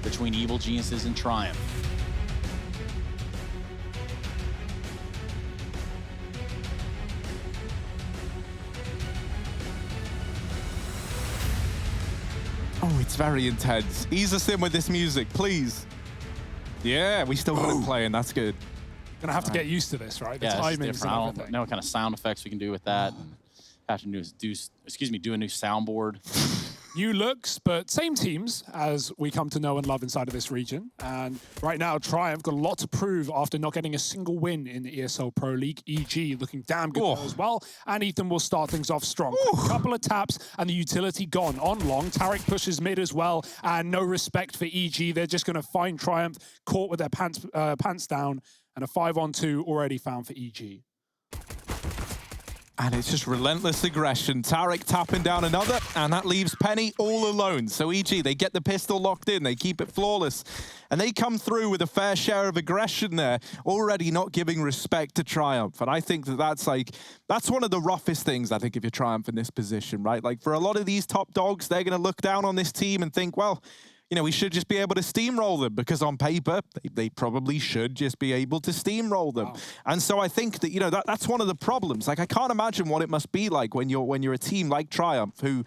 between Evil Geniuses and Triumph. Oh, it's very intense. Ease us in with this music, please. Yeah, we still got it playing. That's good. Gonna have to get used to this, right? The Yeah, timings it's different. and I everything. don't know what kind of sound effects we can do with that. And have to do a new soundboard. New looks, but same teams as we come to know and love inside of this region. And right now, Triumph got a lot to prove after not getting a single win in the ESL Pro League. EG looking damn good as well. And Ethan will start things off strong. A couple of taps and the utility gone on long. Tarek pushes mid as well, and no respect for EG. They're just going to find Triumph caught with their pants down, and a 5-on-2 already found for EG. And it's just relentless aggression. Tarek tapping down another, and that leaves Penny all alone. So EG, they get the pistol locked in, they keep it flawless, and they come through with a fair share of aggression there, already not giving respect to Triumph. And I think that that's one of the roughest things, I think, if you're Triumph in this position, right? Like, for a lot of these top dogs, they're going to look down on this team and think, well, you know, we should just be able to steamroll them, because on paper, they probably should just be able to steamroll them. Wow. And so I think that, you know, that's one of the problems. Like, I can't imagine what it must be like when you're a team like Triumph, who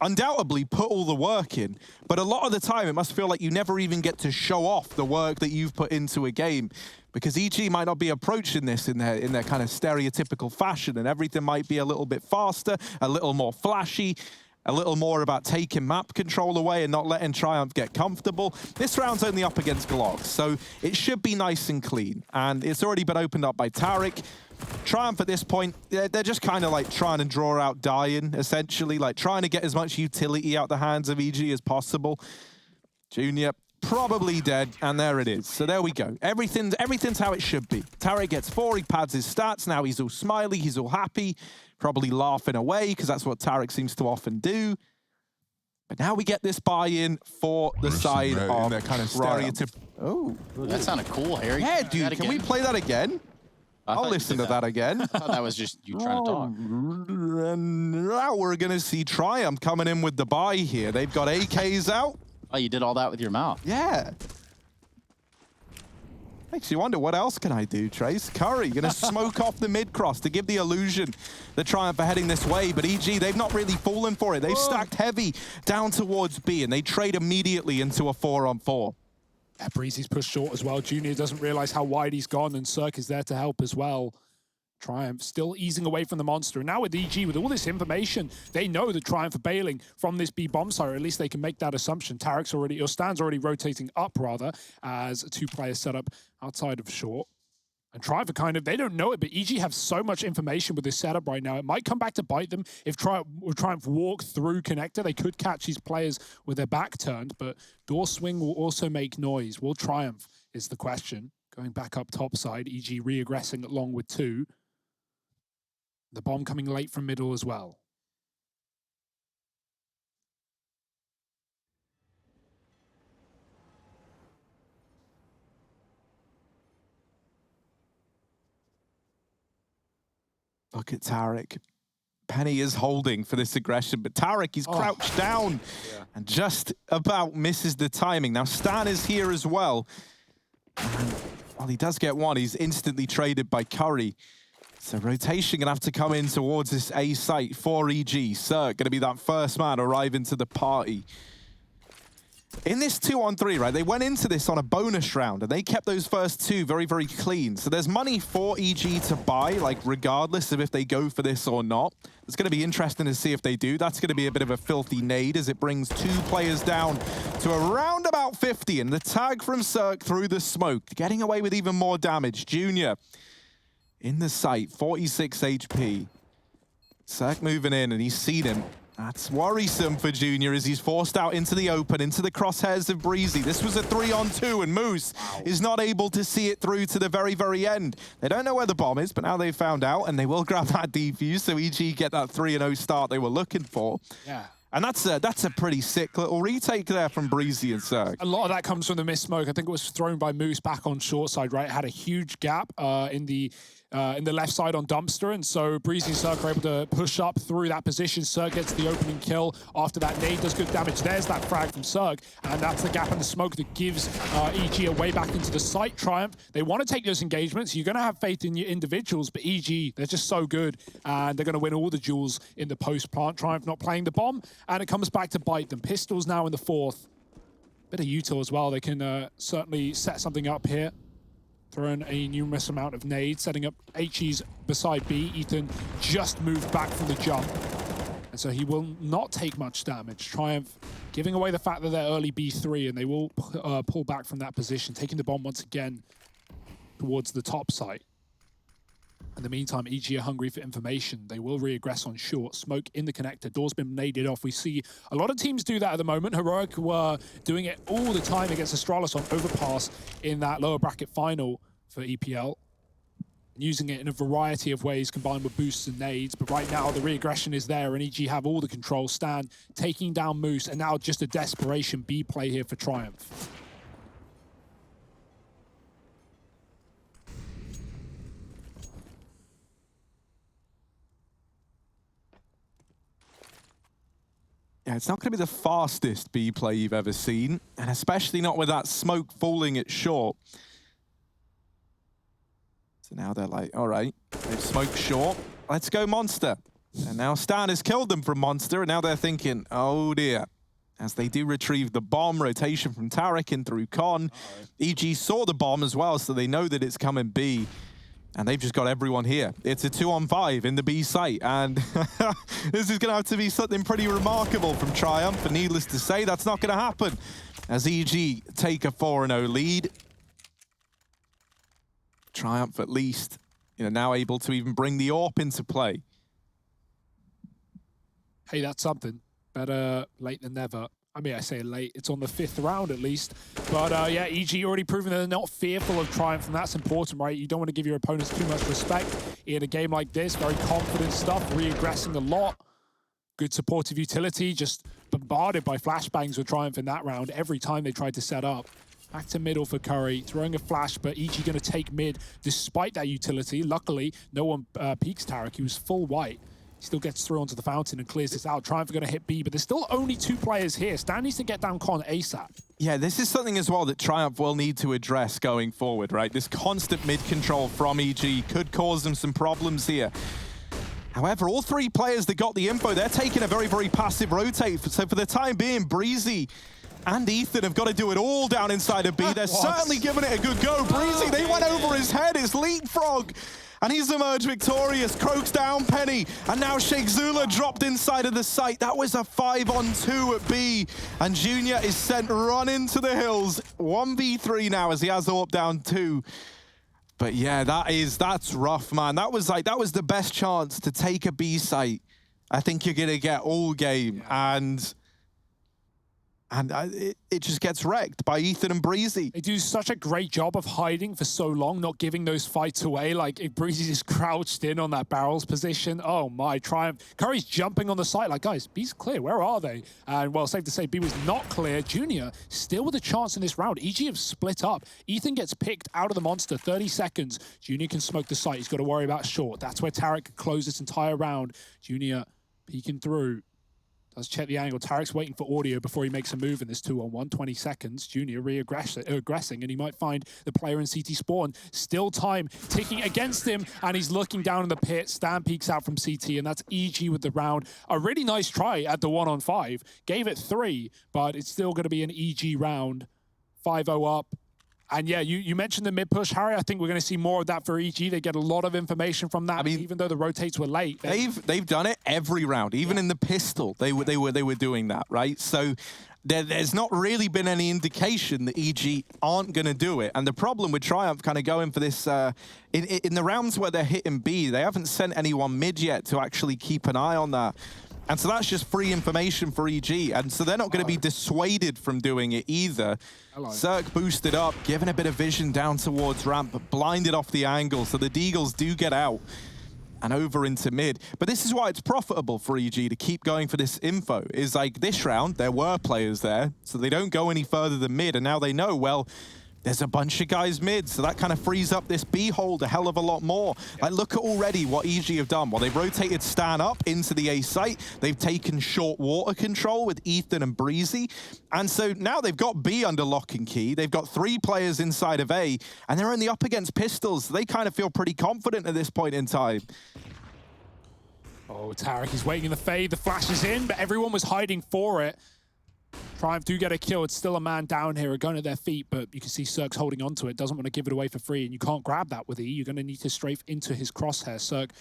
undoubtedly put all the work in, but a lot of the time it must feel like you never even get to show off the work that you've put into a game, because EG might not be approaching this in their kind of stereotypical fashion, and everything might be a little bit faster, a little more flashy, a little more about taking map control away and not letting Triumph get comfortable. This round's only up against Glock, so it should be nice and clean. And it's already been opened up by Tarek. Triumph at this point, they're just kind of like trying to draw out dying, essentially, like trying to get as much utility out the hands of EG as possible. Junior probably dead, and there it is. So there we go. Everything's how it should be. Tarek gets 4, he pads his stats, now he's all smiley, he's all happy, probably laughing away, because that's what Tarek seems to often do. But now we get this buy-in for the side of that kind of stereotypical. Oh, that sounded cool, Harry. Yeah, dude, can we play that again? I'll listen to that again. I thought that was just you trying to talk. And now we're going to see Triumph coming in with the buy here. They've got AKs out. Oh, you did all that with your mouth. Yeah. Makes you wonder, what else can I do, Trace? Curry going to smoke off the mid-cross to give the illusion that Triumph are heading this way, but EG, they've not really fallen for it. They've stacked heavy down towards B, and they trade immediately into a 4-on-4. Yeah, Breezy's pushed short as well. Junior doesn't realize how wide he's gone, and Cirque is there to help as well. Triumph still easing away from the monster. And now with EG, with all this information, they know that Triumph are bailing from this B bomb site, or at least they can make that assumption. Tarek's already, or Stan's already rotating up, rather, as a two-player setup outside of short. And Triumph are kind of, they don't know it, but EG have so much information with this setup right now. It might come back to bite them if Triumph walk through connector. They could catch these players with their back turned, but door swing will also make noise. Will Triumph is the question. Going back up top side, EG re-aggressing along with 2. The bomb coming late from middle as well. Look at Tarek. Penny is holding for this aggression, but Tarek, he's crouched down and just about misses the timing. Now, Stan is here as well. And while he does get one, he's instantly traded by Curry. So rotation gonna have to come in towards this A site for EG. Cirque gonna be that first man arriving to the party. In this 2-on-3, right, they went into this on a bonus round, and they kept those first 2 very, very clean. So there's money for EG to buy, like, regardless of if they go for this or not. It's gonna be interesting to see if they do. That's gonna be a bit of a filthy nade as it brings 2 players down to around about 50, and the tag from Cirque through the smoke, getting away with even more damage. Junior in the site, 46 HP. Cirque moving in, and he's seen him. That's worrisome for Junior as he's forced out into the open, into the crosshairs of Breezy. This was a 3-on-2, and Moose is not able to see it through to the very, very end. They don't know where the bomb is, but now they've found out, and they will grab that defuse, so EG get that 3-0 start they were looking for. Yeah. And that's a pretty sick little retake there from Breezy and Zerg. A lot of that comes from the missed smoke. I think it was thrown by Moose back on short side, right? It had a huge gap in the left side on Dumpster, and so Breezy and Zerg are able to push up through that position. Zerg gets the opening kill. After that, nade does good damage. There's that frag from Zerg, and that's the gap in the smoke that gives EG a way back into the site. Triumph, they want to take those engagements. You're going to have faith in your individuals, but EG, they're just so good, and they're going to win all the duels in the post-plant. Triumph not playing the bomb, and it comes back to bite them. Pistols now in the fourth. Bit of util as well. They can certainly set something up here. Throwing a numerous amount of nades, setting up HE's beside B. Ethan just moved back from the jump, and so he will not take much damage. Triumph giving away the fact that they're early B3, and they will pull back from that position, taking the bomb once again towards the top site. In the meantime, EG are hungry for information. They will reaggress on short. Smoke in the connector. Door's been naded off. We see a lot of teams do that at the moment. Heroic were doing it all the time against Astralis on Overpass in that lower bracket final for EPL. Using it in a variety of ways, combined with boosts and nades. But right now, the reaggression is there, and EG have all the control. Stan taking down Moose, and now just a desperation B play here for Triumph. Yeah, it's not going to be the fastest B play you've ever seen, and especially not with that smoke falling at short. So now they're like, all right, they've smoked short, let's go Monster. And now Stan has killed them from Monster, and now they're thinking, oh dear. As they do retrieve the bomb, rotation from Tarek in through Con. EG saw the bomb as well, so they know that it's coming B. And they've just got everyone here. It's a 2-on-5 in the B site, and this is going to have to be something pretty remarkable from Triumph, and needless to say, that's not going to happen as EG take a 4-0 lead. Triumph, at least, now able to even bring the AWP into play. Hey, that's something. Better late than never. I mean, I say late, it's on the 5th round at least. But yeah, EG already proven that they're not fearful of Triumph, and that's important, right? You don't want to give your opponents too much respect in a game like this. Very confident stuff, re-aggressing a lot. Good supportive utility, just bombarded by flashbangs with Triumph in that round every time they tried to set up. Back to middle for Curry, throwing a flash, but EG going to take mid despite that utility. Luckily, no one peeks Tarek. He was full white. He still gets through onto the fountain and clears this out. Triumph are going to hit B, but there's still only 2 players here. Stan needs to get down Con ASAP. Yeah, this is something as well that Triumph will need to address going forward, right? This constant mid control from EG could cause them some problems here. However, all 3 players that got the info, they're taking a very, very passive rotate. So for the time being, Breezy and Ethan have got to do it all down inside of B. They're certainly giving it a good go. Breezy, they went over his head. It's leapfrog. And he's emerged victorious. Croaks down Penny. And now Sheikh Zula dropped inside of the site. That was a 5-on-2 at B. And Junior is sent running to the hills. 1v3 now as he has AWP down 2. But yeah, that's rough, man. That was the best chance to take a B site I think you're going to get all game. Yeah. And it just gets wrecked by Ethan and Breezy. They do such a great job of hiding for so long, not giving those fights away. Like, if Breezy just crouched in on that barrels position, oh my, Triumph. Curry's jumping on the site like, guys, B's clear, where are they? And, well, safe to say, B was not clear. Junior still with a chance in this round. EG have split up. Ethan gets picked out of the monster, 30 seconds. Junior can smoke the site. He's got to worry about short. That's where Tarek could close this entire round. Junior peeking through. Let's check the angle. Tarek's waiting for audio before he makes a move in this 2-on-1. 20 seconds. Junior aggressing, and he might find the player in CT spawn. Still time ticking against him, and he's looking down in the pit. Stan peeks out from CT, and that's EG with the round. A really nice try at the 1-on-5. Gave it 3, but it's still going to be an EG round. 5-0 up. And yeah, you mentioned the mid push, Harry. I think we're going to see more of that for EG. They get a lot of information from that. I mean, even though the rotates were late, they've done it every round. Even in the pistol, they were doing that, right? So there's not really been any indication that EG aren't going to do it. And the problem with Triumph kind of going for this in the rounds where they're hitting B, they haven't sent anyone mid yet to actually keep an eye on that. And so that's just free information for EG. And so they're not going to be dissuaded from doing it either. Zerk boosted up, given a bit of vision down towards ramp, but blinded off the angle. So the Deagles do get out. and over into mid. But this is why it's profitable for EG to keep going for this info, is like this round, there were players there, so they don't go any further than mid, and now they know, well, there's a bunch of guys mid, so that kind of frees up this B hold a hell of a lot more. Like, look at already what EG have done. Well, they've rotated Stan up into the A site. They've taken short water control with Ethan and Breezy. And so now they've got B under lock and key. They've got 3 players inside of A, and they're only up against pistols. They kind of feel pretty confident at this point in time. Oh, Tarek is waiting in the fade. The flash is in, but everyone was hiding for it. Triumph do get a kill. It's still a man down here, a gun at their feet, but you can see Cirque's holding onto it, doesn't want to give it away for free, and you can't grab that with E. You're going to need to strafe into his crosshair. Cirque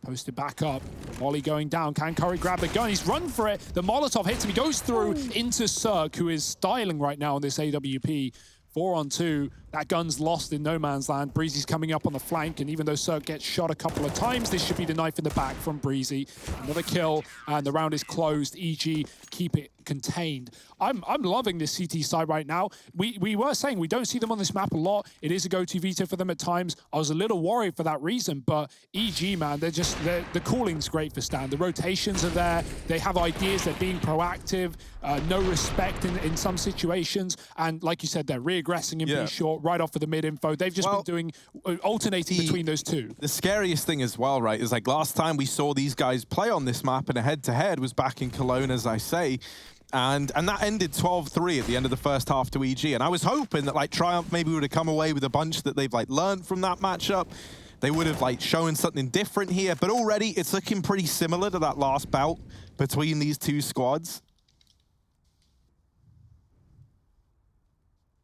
posted back up. Molly going down. Can Curry grab the gun? He's run for it. The Molotov hits him. He goes through into Cirque, who is styling right now on this AWP. 4-on-2. That gun's lost in no man's land. Breezy's coming up on the flank, and even though Cirque gets shot a couple of times, this should be the knife in the back from Breezy. Another kill, and the round is closed. EG keep it contained. I'm loving this CT side right now. We were saying we don't see them on this map a lot. It is a go-to veto for them at times. I was a little worried for that reason, but EG, man, the calling's great for Stan. The rotations are there. They have ideas. They're being proactive. No respect in some situations. And like you said, they're re-aggressing in B short right off of the mid info. They've just been doing, alternating between those two. The scariest thing as well, right, is like last time we saw these guys play on this map in a head-to-head was back in Cologne, as I say. And that ended 12-3 at the end of the first half to EG. And I was hoping that like Triumph maybe would have come away with a bunch that they've like learned from that matchup. They would have like shown something different here. But already it's looking pretty similar to that last bout between these two squads.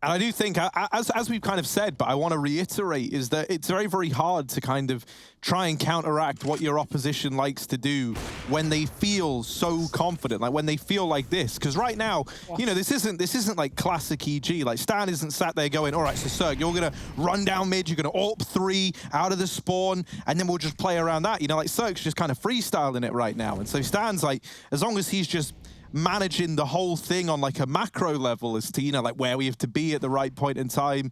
And I do think, as we've kind of said, but I want to reiterate, is that it's very, very hard to kind of try and counteract what your opposition likes to do when they feel so confident, like when they feel like this. Because right now, you know, this isn't like classic EG. Like Stan isn't sat there going, all right, so Cirque, you're going to run down mid, you're going to AWP 3 out of the spawn, and then we'll just play around that. You know, like Cirque's just kind of freestyling it right now. And so Stan's like, as long as he's just managing the whole thing on like a macro level as to, you know, like where we have to be at the right point in time,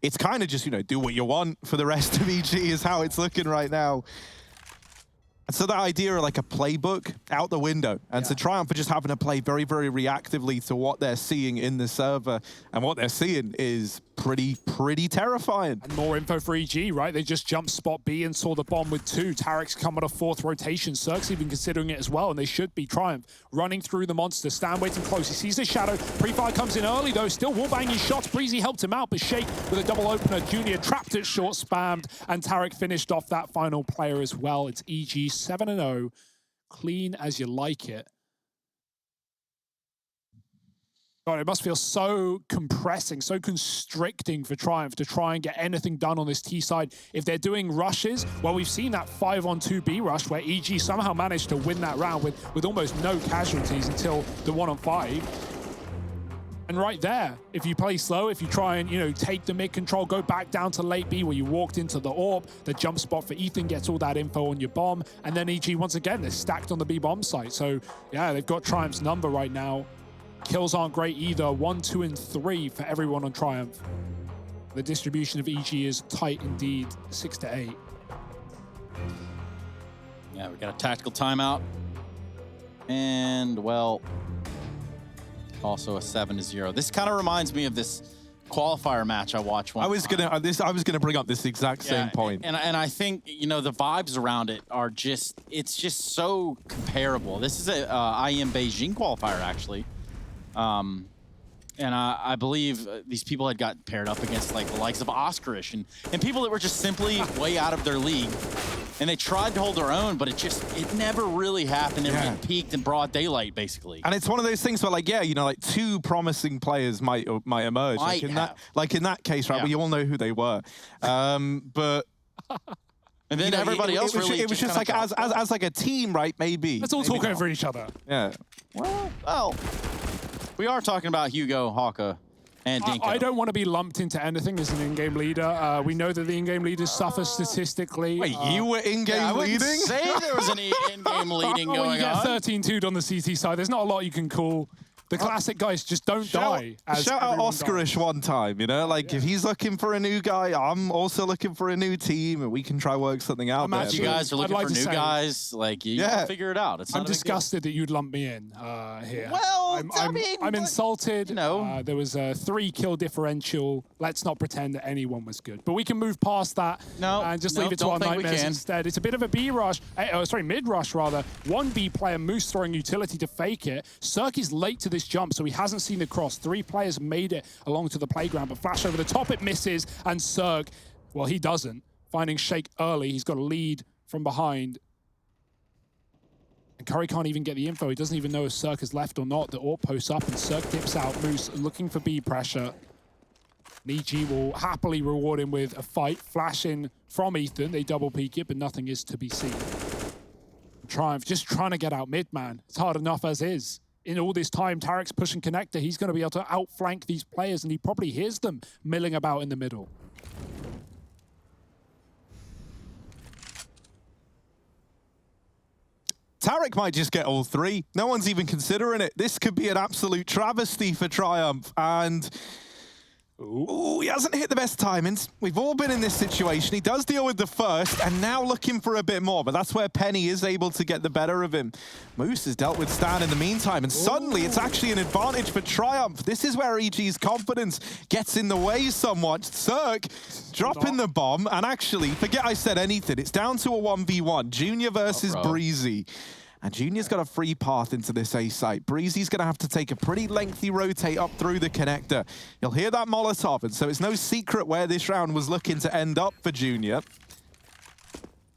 it's kind of just, you know, do what you want for the rest of EG is how it's looking right now. And so that idea of like a playbook out the window. And so Triumph are just having to play very, very reactively to what they're seeing in the server. And what they're seeing is pretty terrifying. And more info for EG, right? They just jumped spot B and saw the bomb with 2. Tarek's come on a 4th rotation. Cirque's even considering it as well, and they should be. Triumph running through the monster. Stan waiting close. He sees the shadow. Pre-fire comes in early, though. Still wallbanging shots. Breezy helped him out, but Shake with a double opener. Junior trapped it short, spammed, and Tarek finished off that final player as well. It's EG 7-0. Clean as you like it. God, it must feel so compressing, so constricting for Triumph to try and get anything done on this T side. If they're doing rushes, well, we've seen that 5-on-2 B rush where EG somehow managed to win that round with almost no casualties until the 1-on-5. And right there, if you play slow, if you try and, you know, take the mid control, go back down to late B where you walked into the AWP, the jump spot for Ethan gets all that info on your bomb, and then EG, once again, they're stacked on the B bomb site. So, yeah, they've got Triumph's number right now. Kills aren't great either. 1, 2, and 3 for everyone on Triumph. The distribution of EG is tight indeed, 6-8. Yeah, we got a tactical timeout. And, well, also a 7-0. This kind of reminds me of this qualifier match I watched one I was gonna bring up this exact same point. And I think, you know, the vibes around it are just, it's just so comparable. This is a IEM Beijing qualifier, actually. And I believe these people had got paired up against like the likes of Oscarish and people that were just simply way out of their league. And they tried to hold their own, but it never really happened. It peaked in broad daylight, basically. And it's one of those things where, like, yeah, you know, like 2 promising players might emerge. Like in that case, right? We all know who they were, but. And then everybody else really it was just like as like a team, right? Maybe. Let's all talk over each other. Yeah. Well, we are talking about Hugo, Hawka, and Dinko. I don't want to be lumped into anything as an in-game leader. We know that the in-game leaders suffer statistically. Wait, you were in-game leading? I wouldn't say there was any in-game leading going on. You get 13-2'd on the CT side. There's not a lot you can call. The classic guys just don't die. Shout out Oscarish one time, you know? Like, yeah. if he's looking for a new guy, I'm also looking for a new team, and we can try work something out there. You guys are looking for new guys. Like, you figure it out. It's not I'm disgusted that you'd lump me in here. Well, I'm insulted. You know. There was a 3-kill differential. Let's not pretend that anyone was good. But we can move past that and just leave it to our nightmares instead. It's a bit of a B rush. Mid rush rather. One B player, Moose throwing utility to fake it. Cirque is late to this jump, so he hasn't seen the cross. 3 players made it along to the playground, but flash over the top, it misses. And Cirque, well, he doesn't. Finding Shake early. He's got a lead from behind. And Curry can't even get the info. He doesn't even know if Cirque is left or not. The AWP posts up and Cirque dips out. Moose looking for B pressure. EG will happily reward him with a fight. Flash in from Ethan. They double peek it, but nothing is to be seen. Triumph just trying to get out mid, man. It's hard enough as is. In all this time, Tarek's pushing connector. He's going to be able to outflank these players, and he probably hears them milling about in the middle. Tarek might just get all 3. No one's even considering it. This could be an absolute travesty for Triumph, and ooh, he hasn't hit the best timings. We've all been in this situation. He does deal with the first, and now looking for a bit more, but that's where Penny is able to get the better of him. Moose has dealt with Stan in the meantime, and suddenly it's actually an advantage for Triumph. This is where EG's confidence gets in the way somewhat. Cirque dropping the bomb, and actually, forget I said anything. It's down to a 1v1. Junior versus Breezy. And Junior's got a free path into this A site. Breezy's going to have to take a pretty lengthy rotate up through the connector. You'll hear that Molotov, and so it's no secret where this round was looking to end up for Junior.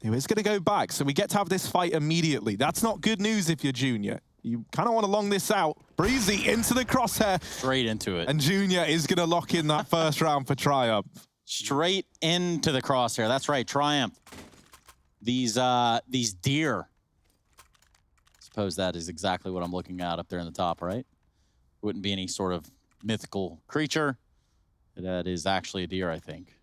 He is going to go back, so we get to have this fight immediately. That's not good news if you're Junior. You kind of want to long this out. Breezy into the crosshair. Straight into it. And Junior is going to lock in that first round for Triumph. Straight into the crosshair. That's right, Triumph. These deer. Suppose that is exactly what I'm looking at up there in the top, right? Wouldn't be any sort of mythical creature. That is actually a deer, I think.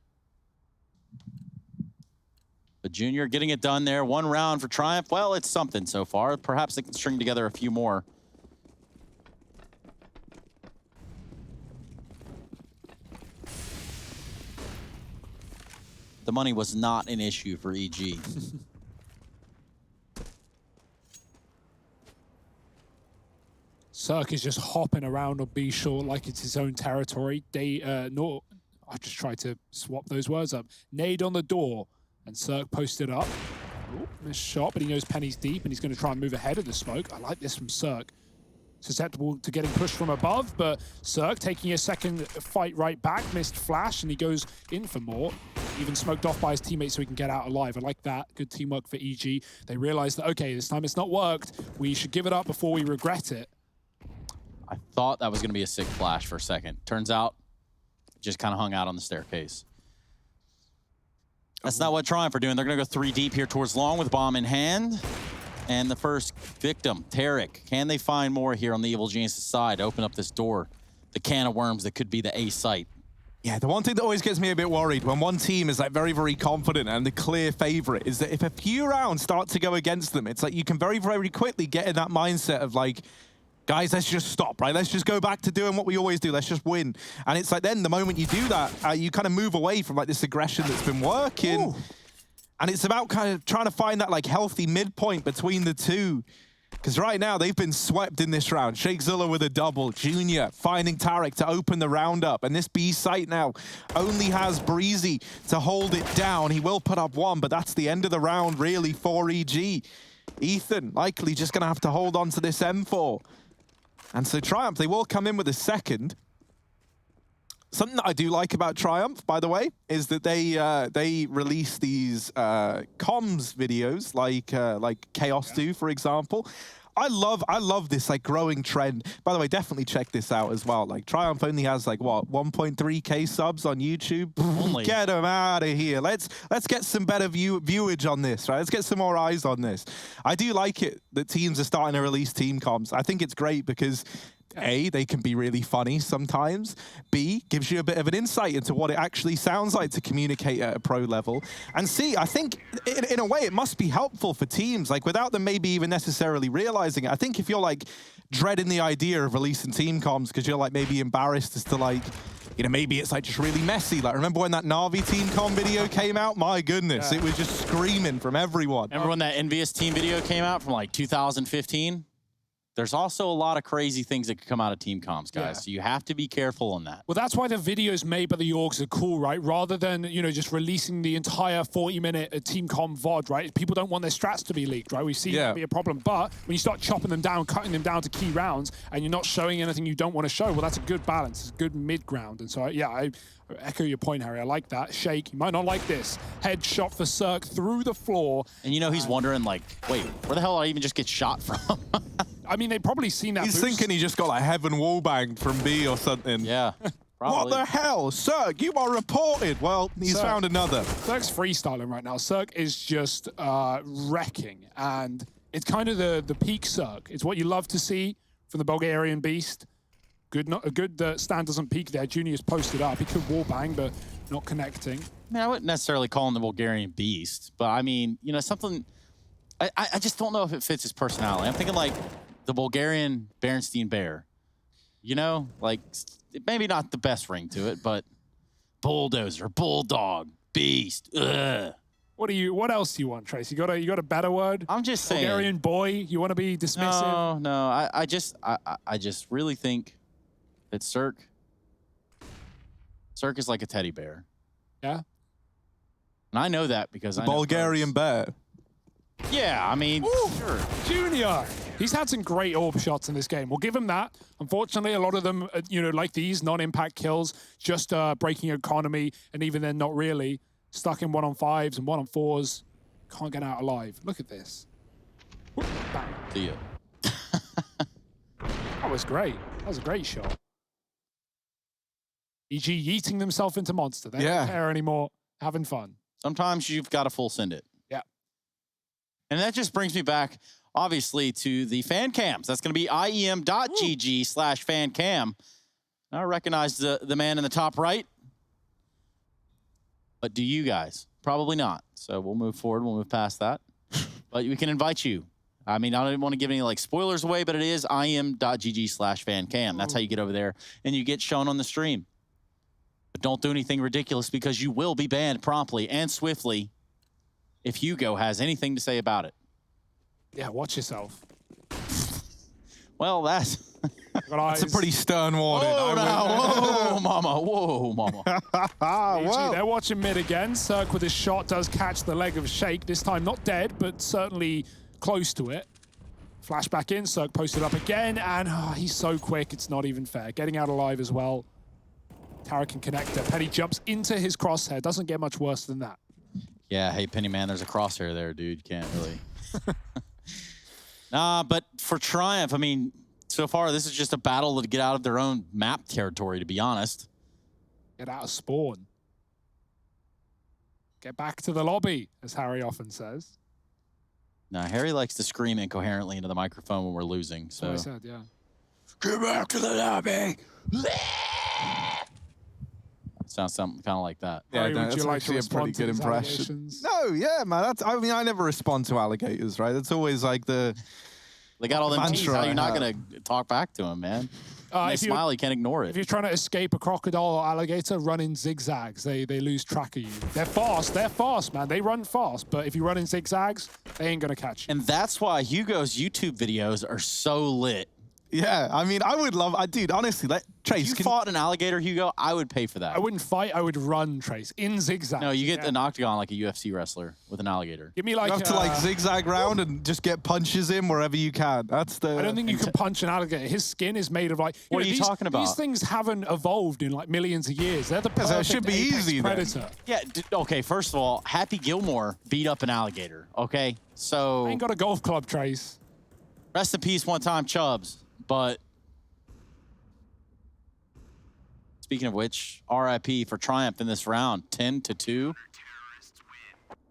But Junior getting it done there. 1 round for Triumph. Well, it's something so far. Perhaps they can string together a few more. The money was not an issue for EG. Cirque is just hopping around on B short like it's his own territory. I just tried to swap those words up. Nade on the door, and Cirque posted up. Ooh, missed shot, but he knows Penny's deep, and he's going to try and move ahead of the smoke. I like this from Cirque. Susceptible to getting pushed from above, but Cirque taking a second fight right back, missed flash, and he goes in for more. Even smoked off by his teammates so he can get out alive. I like that. Good teamwork for EG. They realize that, okay, this time it's not worked. We should give it up before we regret it. I thought that was going to be a sick flash for a second. Turns out, just kind of hung out on the staircase. That's not what Triumph are doing. They're going to go 3 deep here towards long with bomb in hand. And the first victim, Tarek. Can they find more here on the Evil Genius' side? Open up this door. The can of worms that could be the A site. Yeah, the one thing that always gets me a bit worried when one team is like very, very confident and the clear favorite is that if a few rounds start to go against them, it's like you can very, very quickly get in that mindset of like, guys, let's just stop, right? Let's just go back to doing what we always do. Let's just win. And it's like then the moment you do that, you kind of move away from like this aggression that's been working. Ooh. And it's about kind of trying to find that like healthy midpoint between the two. Because right now they've been swept in this round. Sheikh Zilla with a double. Junior finding Tarek to open the round up. And this B site now only has Breezy to hold it down. He will put up 1, but that's the end of the round really for EG. Ethan likely just going to have to hold on to this M4. And so Triumph, they will come in with a second. Something that I do like about Triumph, by the way, is that they release these comms videos like Chaos do, for example. I love this like growing trend. By the way, definitely check this out as well. Like Triumph only has like what 1.3K subs on YouTube. Only. Get them out of here. Let's get some better viewage on this, right? Let's get some more eyes on this. I do like it that teams are starting to release team comms. I think it's great because A, they can be really funny sometimes. B, gives you a bit of an insight into what it actually sounds like to communicate at a pro level. And C, I think in a way it must be helpful for teams, like without them maybe even necessarily realizing it. I think if you're like dreading the idea of releasing team comms because you're like maybe embarrassed as to like, you know, maybe it's like just really messy. Like, remember when that Na'Vi team comm video came out? My goodness, it was just screaming from everyone. Remember when that Envious team video came out from like 2015? There's also a lot of crazy things that could come out of team comms, guys. Yeah. So you have to be careful on that. Well, that's why the videos made by the orgs are cool, right? Rather than, you know, just releasing the entire 40-minute team comm VOD, right? People don't want their strats to be leaked, right? We see that be a problem. But when you start chopping them down, cutting them down to key rounds, and you're not showing anything you don't want to show, well, that's a good balance. It's a good mid-ground. And so, yeah, I echo your point, Harry. I like that. Shake, you might not like this. Headshot for Cirque through the floor. And you know, he's wondering, like, wait, where the hell did I even just get shot from? I mean, they've probably seen that He's boost. thinking he just got like heaven wallbanged from B or something. Yeah, probably. What the hell? Cirque, you are reported. Well, he's found another. Cirque's freestyling right now. Cirque is just wrecking. And it's kind of the peak Cirque. It's what you love to see from the Bulgarian Beast. Good that Stan doesn't peek there. Junior's posted up. He could wallbang, but not connecting. I mean, I wouldn't necessarily call him the Bulgarian Beast, but I mean, you know, something... I just don't know if it fits his personality. I'm thinking like the Bulgarian Berenstein Bear. You know, like maybe not the best ring to it, but bulldozer, bulldog, beast. Ugh. What else do you want, Trace? You got a better word? I'm just saying. Bulgarian boy. You want to be dismissive? No. I just really think that Cirque is like a teddy bear. Yeah. And I know that because I know Bulgarian bear. Yeah, I mean, sure. Junior, he's had some great orb shots in this game. We'll give him that. Unfortunately, a lot of them, you know, like these, non-impact kills, just breaking economy, and even then, not really. Stuck in 1-on-5s and 1-on-4s. Can't get out alive. Look at this. Whoop, bang. See ya. That was great. That was a great shot. EG yeeting themselves into monster. They don't care anymore. Having fun. Sometimes you've got to full send it. Yeah. And that just brings me back, obviously, to the fan cams. That's going to be IEM.gg/fancam. I recognize the man in the top right. But do you guys? Probably not. So we'll move forward. We'll move past that. But we can invite you. I mean, I don't even want to give any like spoilers away, but it is IEM.gg/fancam. That's how you get over there and you get shown on the stream. But don't do anything ridiculous because you will be banned promptly and swiftly if Hugo has anything to say about it. Yeah, watch yourself. Well, that's a pretty stern warning. Whoa, mama. Whoa, mama. Whoa. They're watching mid again. Cirque with his shot does catch the leg of Shake. This time not dead, but certainly close to it. Flashback in. Cirque posted up again, and he's so quick, it's not even fair. Getting out alive as well. Tara can connect it. Penny jumps into his crosshair. Doesn't get much worse than that. Yeah, hey, Penny, man, there's a crosshair there, dude. Can't really. But for Triumph, I mean, so far, this is just a battle to get out of their own map territory, to be honest. Get out of spawn. Get back to the lobby, as Harry often says. Now, Harry likes to scream incoherently into the microphone when we're losing. So I said, yeah. Get back to the lobby. Sounds something kind of like that. Yeah, Would that's you like actually to a pretty respond to good these impression. allegations? No, yeah, man. I mean, I never respond to alligators, right? That's always like the... They got all them teeth. How I you're not have. going to talk back to him, man? They smile, you can't ignore it. If you're trying to escape a crocodile or alligator, run in zigzags. They lose track of you. They're fast, man. They run fast. But if you run in zigzags, they ain't going to catch you. And that's why Hugo's YouTube videos are so lit. Yeah, I mean, I would love... dude, honestly, Trace... If you fought an alligator, Hugo, I would pay for that. I wouldn't fight. I would run, Trace, in zigzags. No, you get an octagon like a UFC wrestler with an alligator. Give me like... You have to like zigzag round and just get punches in wherever you can. That's the... I don't think you can punch an alligator. His skin is made of like... What are you talking about? These things haven't evolved in like millions of years. They're the perfect it should be apex easy, predator. then. Yeah, okay, first of all, Happy Gilmore beat up an alligator, okay? So... I ain't got a golf club, Trace. Rest in peace one time, Chubbs. But... Speaking of which, RIP for Triumph in this round, 10-2. This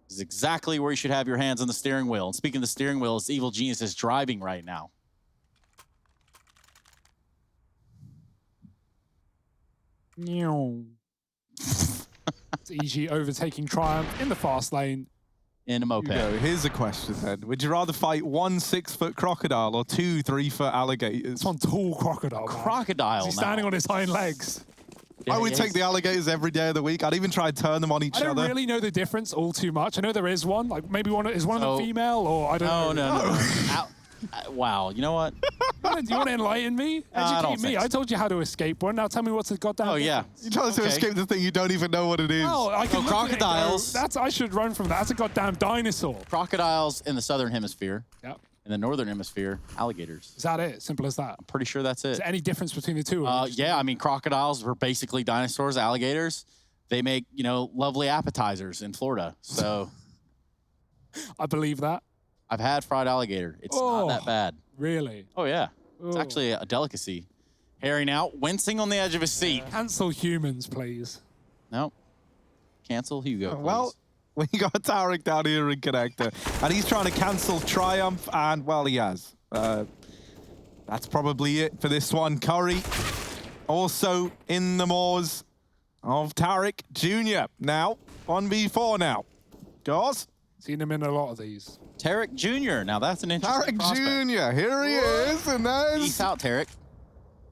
is exactly where you should have your hands on the steering wheel. And speaking of the steering wheel, it's Evil Genius is driving right now. It's EG overtaking Triumph in the fast lane. In a moped. Here's a question then. Would you rather fight 1 6-foot crocodile or 2 3-foot alligators? It's one tall crocodile. Crocodile. He's standing on his hind legs. Yeah, I would take the alligators every day of the week. I'd even try and turn them on each I don't other. really know the difference all too much. I know there is one. Like maybe is one of them female or I don't know. No. Wow. You know what? Do you want to enlighten me? Educate me. I told you how to escape one. Now tell me what's the goddamn. Oh yeah. You try to escape the thing you don't even know what it is. Oh, I can look at it and go, crocodiles. I should run from that. That's a goddamn dinosaur. Crocodiles in the southern hemisphere. Yep. In the northern hemisphere, alligators. Is that it? Simple as that. I'm pretty sure that's it. Is there any difference between the two? Yeah, I mean, crocodiles were basically dinosaurs. Alligators, they make, lovely appetizers in Florida. So I believe that. I've had fried alligator. It's not that bad. Really? Oh, yeah. It's actually a delicacy. Harry now wincing on the edge of his seat. Cancel humans, please. No. Cancel Hugo, please. Well, we got Tarek down here in Connector, and he's trying to cancel Triumph, and, well, he has. That's probably it for this one. Curry also in the maws of Tarek Jr. Now, 1v4 now. Goes. Seen him in a lot of these. Tarek Jr. Now, that's an interesting Tarek prospect. Jr. Here he is, and there's... Peace out, Tarek.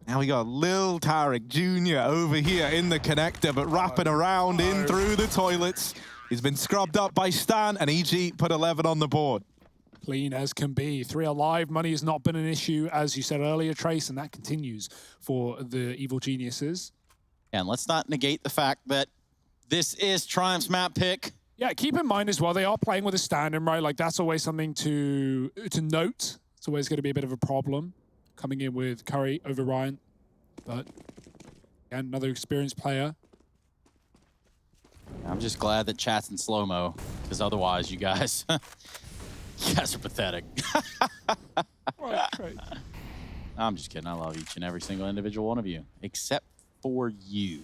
Now we got Lil Tarek Jr. over here in the connector, but wrapping around in through the toilets. He's been scrubbed up by Stan, and EG put 11 on the board. Clean as can be. 3 alive. Money has not been an issue, as you said earlier, Trace, and that continues for the Evil Geniuses. And let's not negate the fact that this is Triumph's map pick. Yeah, keep in mind as well, they are playing with a stand-in, right? Like, that's always something to note. It's always going to be a bit of a problem coming in with Curry over Ryan. But, again, another experienced player. I'm just glad that chat's in slow-mo, because otherwise you guys, are pathetic. Right. I'm just kidding. I love each and every single individual one of you, except for you.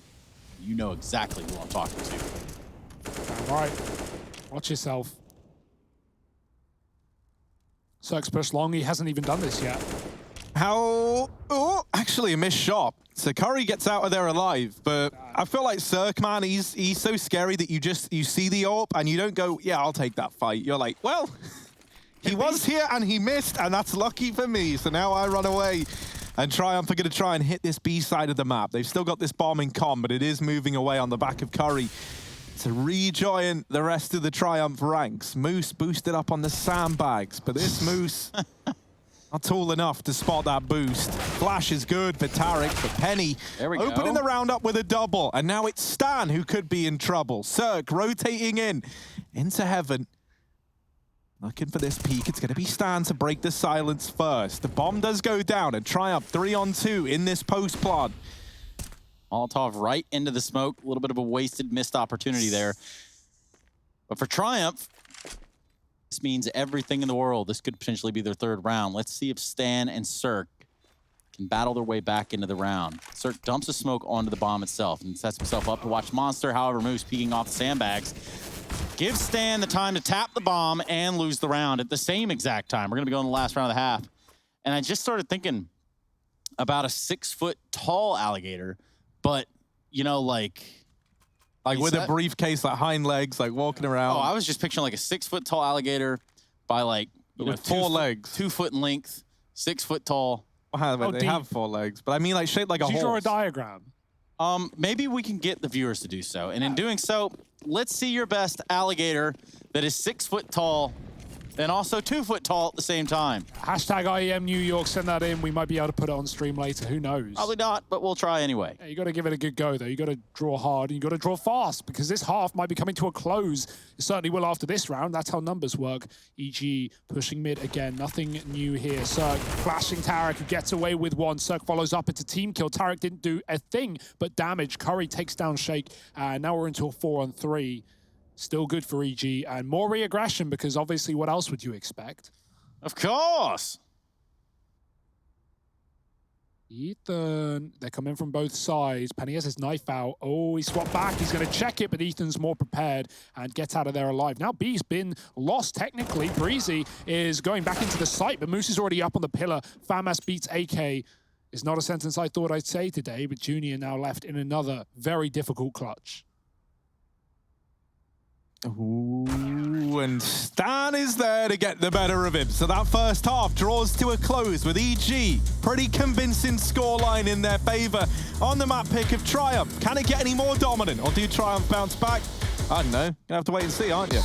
You know exactly who I'm talking to. All right. Watch yourself. Cirque's pushed long. He hasn't even done this yet. Oh, actually a missed shot. So Curry gets out of there alive, but I feel like Cirque, man, he's so scary that you see the AWP and you don't go, yeah, I'll take that fight. You're like, well, he was here and he missed, and that's lucky for me. So now I run away. And Triumph are going to try and hit this B side of the map. They've still got this bomb in com, but it is moving away on the back of Curry to rejoin the rest of the Triumph ranks. Moose boosted up on the sandbags, but this Moose not tall enough to spot that boost. Flash is good for Tarek, but Penny opening the round up with a double. And now it's Stan who could be in trouble. Cirque rotating into heaven. Looking for this peak. It's going to be Stan to break the silence first. The bomb does go down, and Triumph 3-on-2 in this post plant. Molotov right into the smoke. A little bit of a wasted, missed opportunity there. But for Triumph, this means everything in the world. This could potentially be their 3rd round. Let's see if Stan and Cirque can battle their way back into the round. Cirque dumps a smoke onto the bomb itself and sets himself up to watch Monster. However, Moose peeking off the sandbags. Gives Stan the time to tap the bomb and lose the round at the same exact time. We're going to be going to the last round of the half. And I just started thinking about a 6-foot-tall alligator, but, like with a briefcase, like hind legs, like walking around. Oh, I was just picturing like a 6-foot-tall alligator by with 4 legs. 2 foot in length, 6 foot tall. Well, they have 4 legs, but I mean like shaped like a horse. Did you draw a diagram? Maybe we can get the viewers to do so. And in doing so, let's see your best alligator that is 6 foot tall and also 2 foot tall at the same time. Hashtag IEM New York, send that in. We might be able to put it on stream later. Who knows? Probably not, but we'll try anyway. Yeah, you got to give it a good go, though. You got to draw hard and you got to draw fast because this half might be coming to a close. It certainly will after this round. That's how numbers work. EG pushing mid again. Nothing new here. Cirque flashing Tarek, who gets away with one. Cirque follows up. It's a team kill. Tarek didn't do a thing but damage. Curry takes down Shake. And now we're into a 4-on-3. Still good for EG, and more re-aggression because obviously what else would you expect? Of course! Ethan, they're coming from both sides. Penny has his knife out. Oh, he swapped back. He's going to check it, but Ethan's more prepared and gets out of there alive. Now B's been lost technically. Breezy is going back into the site, but Moose is already up on the pillar. Famas beats AK. It's not a sentence I thought I'd say today, but Junior now left in another very difficult clutch. Ooh, and Stan is there to get the better of him. So that first half draws to a close with EG. Pretty convincing scoreline in their favor on the map pick of Triumph. Can it get any more dominant, or do Triumph bounce back? I don't know. Gonna have to wait and see, aren't you?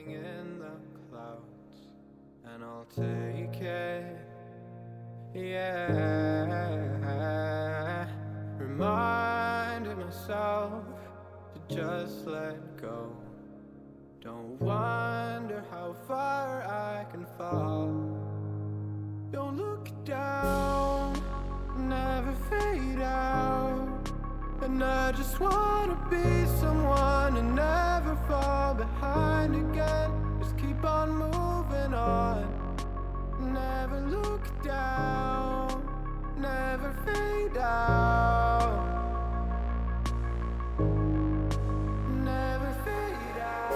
In the clouds, and I'll take it, yeah. Reminding myself to just let go. Don't wonder how far I can fall. Don't look down, never fade out. And I just wanna be someone and never fall behind again. Just keep on moving on. Never look down, never fade out. Never fade out.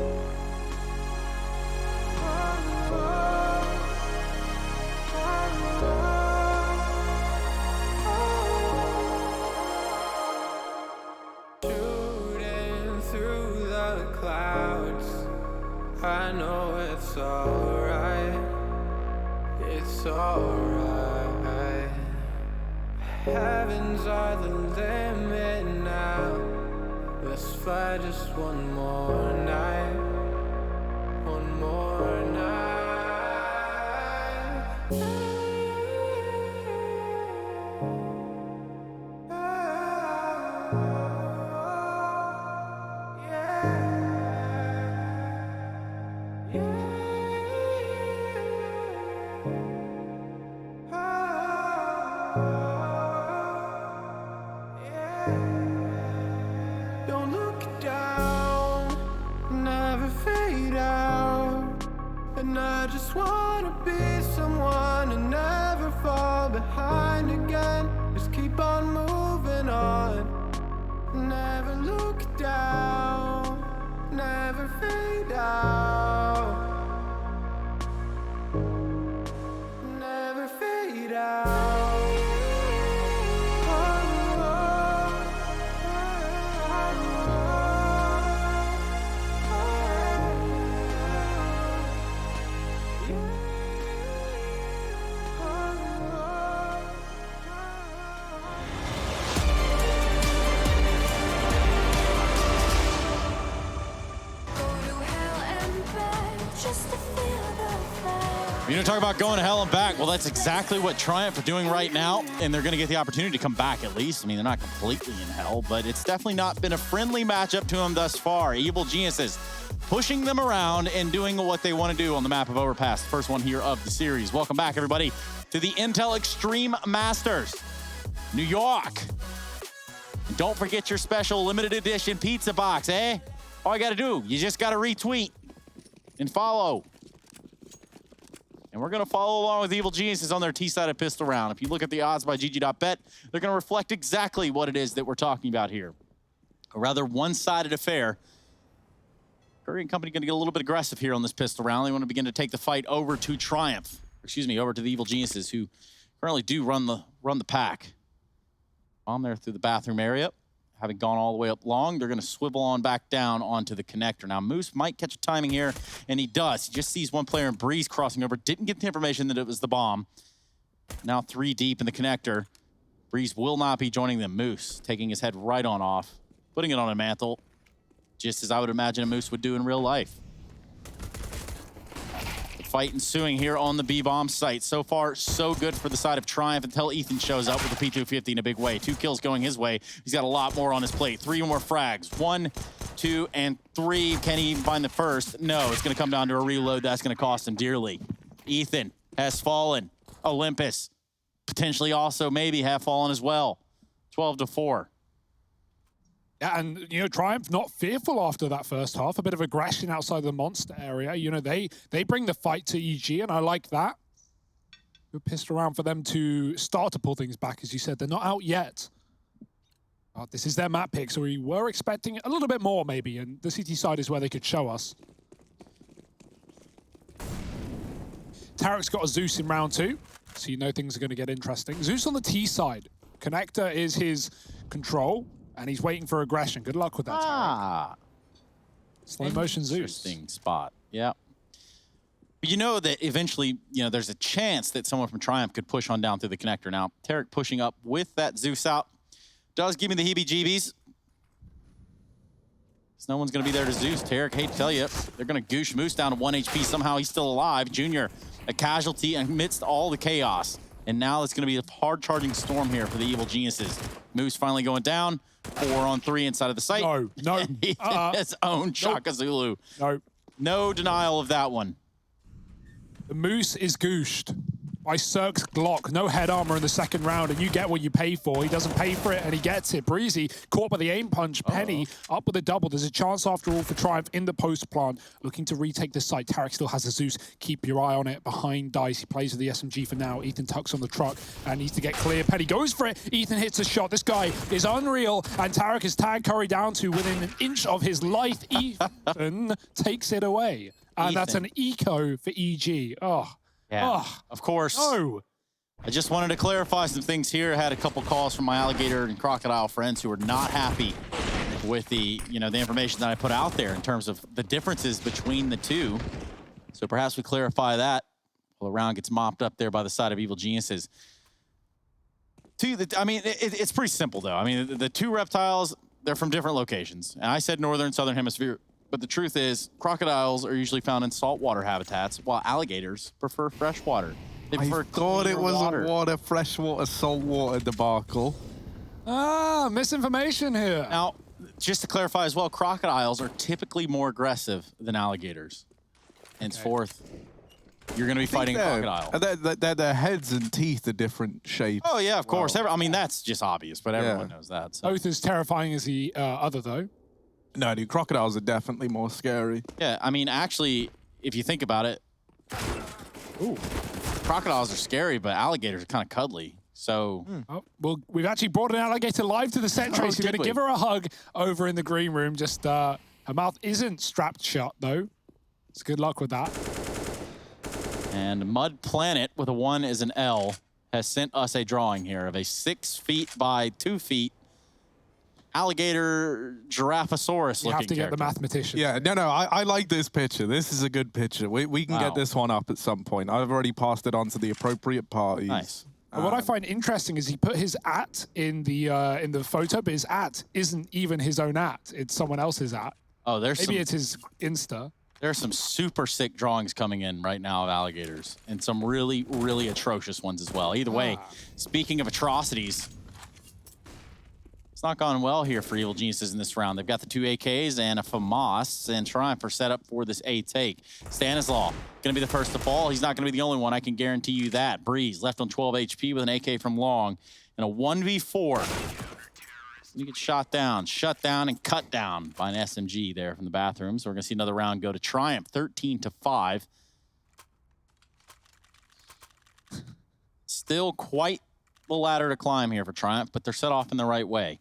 Oh, oh, oh, oh, shooting through the clouds, I know it's alright, it's alright. Heavens are the limit now. Let's fly just one more night, one more night. Don't look down, never fade out. And I just wanna be someone and never fall behind again. Just keep on moving on. Never look down, never fade out. Never fade out. You know, talk about going to hell and back. Well, that's exactly what Triumph are doing right now, and they're going to get the opportunity to come back at least. I mean, they're not completely in hell, but it's definitely not been a friendly matchup to them thus far. Evil Geniuses pushing them around and doing what they want to do on the map of Overpass. First one here of the series. Welcome back, everybody, to the Intel Extreme Masters, New York. And don't forget your special limited edition pizza box, eh? All you got to do, you just got to retweet and follow. And we're going to follow along with Evil Geniuses on their T-sided pistol round. If you look at the odds by GG.bet, they're going to reflect exactly what it is that we're talking about here. A rather one-sided affair. Curry and company going to get a little bit aggressive here on this pistol round. They want to begin to take the fight over to Triumph. Excuse me, over to the Evil Geniuses, who currently do run the pack. Bomb there through the bathroom area. Having gone all the way up long, they're going to swivel on back down onto the connector. Now, Moose might catch a timing here, and he does. He just sees one player in Breeze crossing over. Didn't get the information that it was the bomb. Now 3 deep in the connector. Breeze will not be joining them. Moose taking his head right on off, putting it on a mantle, just as I would imagine a Moose would do in real life. fight ensuing here on the B-bomb site. So far, so good for the side of Triumph until Ethan shows up with the P250 in a big way. 2 kills going his way. He's got a lot more on his plate. 3 more frags. 1, 2, and 3. Can he even find the first? No, it's going to come down to a reload. That's going to cost him dearly. Ethan has fallen. Olympus potentially also maybe have fallen as well. 12-4. Yeah, and, you know, Triumph not fearful after that first half. A bit of aggression outside the monster area. You know, they bring the fight to EG, and I like that. Good pissed around for them to start to pull things back, as you said. They're not out yet. But this is their map pick, so we were expecting a little bit more, maybe, and the CT side is where they could show us. Tarek's got a Zeus in round 2, so you know things are going to get interesting. Zeus on the T side. Connector is his control. And he's waiting for aggression. Good luck with that, Tarek. Slow motion Zeus. Interesting spot. Yeah. But you know that eventually, you know, there's a chance that someone from Triumph could push on down through the connector. Now, Tarek pushing up with that Zeus out does give me the heebie-jeebies. No one's going to be there to Zeus. Tarek, hate to tell you, they're going to goosh Moose down to 1 HP. Somehow he's still alive. Junior, a casualty amidst all the chaos. And now it's going to be a hard-charging storm here for the Evil Geniuses. Moose finally going down. 4 on 3 inside of the site. No. His own Shaka Zulu. No. No denial of that one. The Moose is gooshed by Cirque's Glock. No head armor in the second round, and you get what you pay for. He doesn't pay for it, and he gets it. Breezy caught by the aim punch. Penny up with a double. There's a chance after all for Triumph in the post plant, looking to retake the site. Tarek still has a Zeus. Keep your eye on it behind Dice. He plays with the SMG for now. Ethan tucks on the truck and needs to get clear. Penny goes for it. Ethan hits a shot. This guy is unreal, and Tarek has tagged Curry down to within an inch of his life. Ethan takes it away, and that's an eco for EG. Yeah, of course. No. I just wanted to clarify some things here. I had a couple calls from my alligator and crocodile friends who were not happy with the, you know, the information that I put out there in terms of the differences between the two. So perhaps we clarify that while the round gets mopped up there by the side of Evil Geniuses. I mean, it's pretty simple though. I mean, the 2 reptiles, they're from different locations. And I said northern, southern hemisphere. But the truth is, crocodiles are usually found in saltwater habitats, while alligators prefer freshwater. They prefer thought it was water. a freshwater, saltwater debacle. Misinformation here. Now, just to clarify as well, crocodiles are typically more aggressive than alligators. Henceforth, you're going to be fighting a crocodile. Their heads and teeth are different shapes. Oh, yeah, of course. I mean, that's just obvious, but everyone knows that. So. Both as terrifying as the other, though. No, dude, crocodiles are definitely more scary. Yeah, I mean, actually, if you think about it, crocodiles are scary, but alligators are kind of cuddly. So, well, we've actually brought an alligator live to the set, Tracy. We're going to give her a hug over in the green room. Just her mouth isn't strapped shut, though. So good luck with that. And Mud Planet with a 1 as an L has sent us a drawing here of a 6 feet by 2 feet alligator Giraffosaurus looking You have to get character. the mathematician. Yeah, no, I like this picture. This is a good picture. We can get this one up at some point. I've already passed it on to the appropriate parties. Nice. But what I find interesting is he put his @ in the photo, but his @ isn't even his own @ it's someone else's @ Oh, Maybe it's his Insta. There's some super sick drawings coming in right now of alligators, and some really, really atrocious ones as well. Either way, speaking of atrocities, it's not gone well here for Evil Geniuses in this round. They've got the 2 AKs and a FAMAS, and Triumph are set up for this A take. Stanislaw going to be the first to fall. He's not going to be the only one, I can guarantee you that. Breeze left on 12 HP with an AK from Long, and a 1v4. You get shut down, and cut down by an SMG there from the bathroom. So we're going to see another round go to Triumph, 13-5. Still quite the ladder to climb here for Triumph, but they're set off in the right way.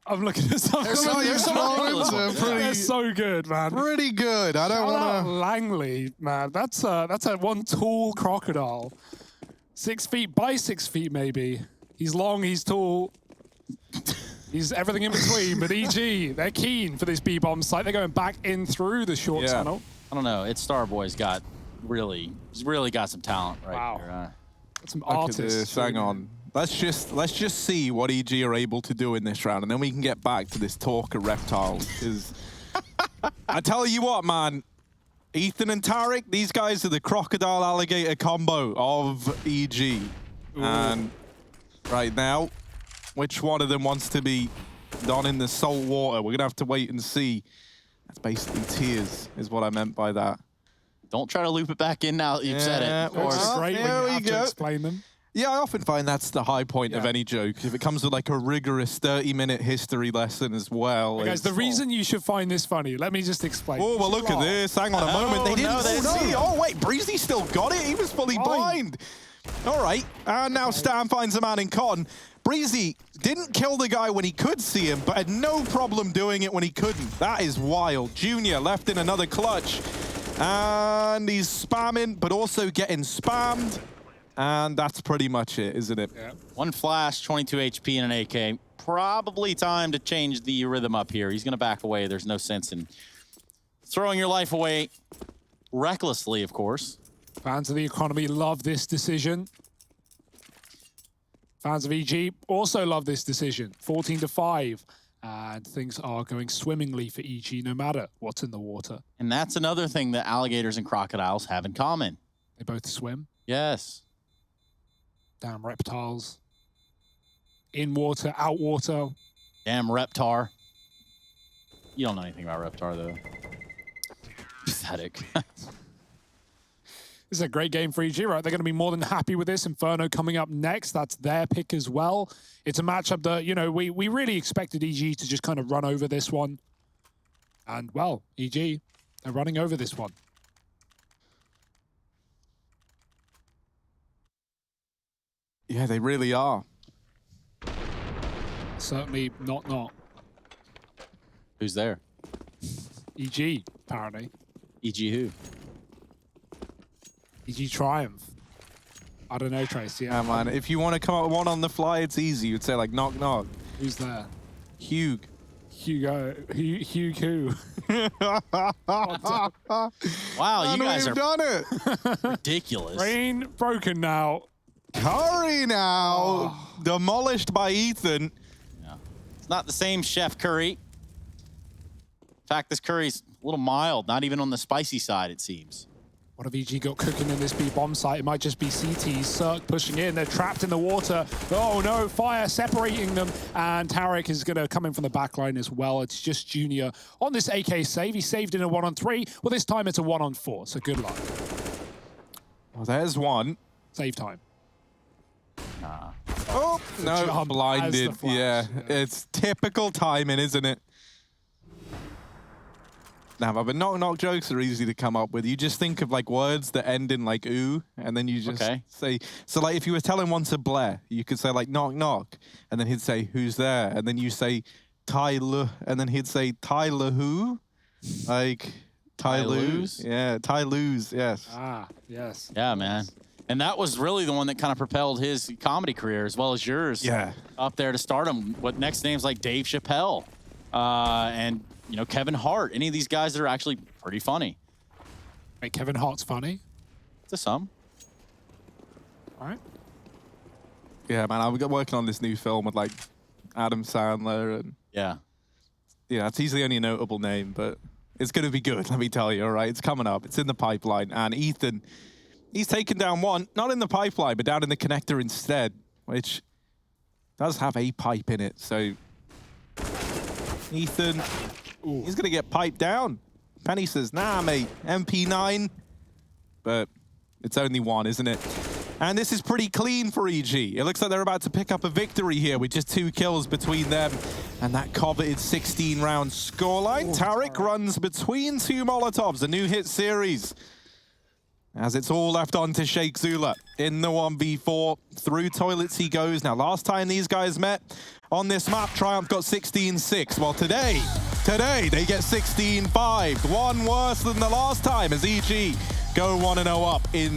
I'm looking at some. There's some ridiculous ones. They're so good, man. Pretty good. I don't want to. Langley, man. That's a one tall crocodile. 6 feet by 6 feet, maybe. He's long. He's tall. He's everything in between. But EG, they're keen for this B-bomb site. They're going back in through the short tunnel. I don't know. It's Starboy's got he's really got some talent right here. Some artists. Hang on. Let's just see what EG are able to do in this round, and then we can get back to this talk of reptiles. Because I tell you what, man, Ethan and Tarek, these guys are the crocodile alligator combo of EG. Ooh. And right now, which one of them wants to be gone in the salt water? We're gonna have to wait and see. That's basically tears, is what I meant by that. Don't try to loop it back in now that you've said it. Of It's course. great when There you we have go. to explain them. Yeah, I often find that's the high point of Yeah. any joke. If it comes with like a rigorous 30-minute history lesson as well. Guys, the it's- reason you should find this funny, let me just explain. Oh, well, look at this. Hang on a moment. They didn't no, they didn't see. see. Oh, wait, Breezy still got it. He was fully blind. All right, and now Stan finds a man in con. Breezy didn't kill the guy when he could see him, but had no problem doing it when he couldn't. That is wild. Junior left in another clutch. And he's spamming, but also getting spammed. And that's pretty much it, isn't it? Yeah. One flash, 22 HP and an AK. Probably time to change the rhythm up here. He's going to back away. There's no sense in throwing your life away recklessly, of course. Fans of the economy love this decision. Fans of EG also love this decision. 14-5. And things are going swimmingly for EG no matter what's in the water. And that's another thing that alligators and crocodiles have in common. They both swim. Yes. Damn reptiles. In water, out water. Damn Reptar. You don't know anything about Reptar, though. Pathetic. This is a great game for EG, right? They're going to be more than happy with this. Inferno coming up next. That's their pick as well. It's a matchup that, you know, we really expected EG to just kind of run over this one. And, well, EG, they're running over this one. Yeah, they really are. Certainly not Who's there? EG, apparently. E.G. who? EG Triumph. I don't know, Trace. Yeah, man. If you want to come up with one on the fly, it's easy. You'd say, like, knock, knock. Who's there? Hugh. Hugo. Hugh who? Wow, you guys are done it. ridiculous. Brain broken now. Curry now. Demolished by Ethan. Yeah. It's not the same Chef Curry. In fact, this curry's a little mild, not even on the spicy side, it seems. What have EG got cooking in this B bomb site? It might just be CT. Cirque pushing in. They're trapped in the water. Oh no, fire separating them. And Tarek is going to come in from the back line as well. It's just Junior on this AK save. He saved in a 1-on-3. Well, this time it's a 1-on-4. So good luck. Well, there's one. Save time. Oh, no, jump as blinded. the flash, Yeah, yeah. it's typical timing, isn't it? Now, but knock jokes are easy to come up with. You just think of like words that end in like ooh, and then you just say. So like if you were telling one to Blair, you could say like knock knock, and then he'd say who's there, and then you say Tyler, and then he'd say Tyler who, like Ty-Luz? Yeah, Ty-Luz, yes. Ah, yes. Yeah, man. And that was really the one that kind of propelled his comedy career as well as yours. Yeah. Up there to stardom. What next names like Dave Chappelle and, you know, Kevin Hart. Any of these guys that are actually pretty funny. Wait, Kevin Hart's funny? To some. All right. Yeah, man, I'm working on this new film with like Adam Sandler and Yeah. yeah, he's the only notable name, but it's going to be good, let me tell you, all right? It's coming up. It's in the pipeline. And Ethan, he's taken down one, not in the pipeline, but down in the connector instead, which does have a pipe in it. So Ethan, he's going to get piped down. Penny says, nah, mate, MP9. But it's only one, isn't it? And this is pretty clean for EG. It looks like they're about to pick up a victory here with just 2 kills between them and that coveted 16-round scoreline. Tarek runs between 2 Molotovs, a new hit series. As it's all left on to Sheikh Zula in the 1v4. Through toilets he goes. Now, last time these guys met on this map, Triumph got 16-6. Well, today they get 16-5. One worse than the last time as EG go 1-0 up in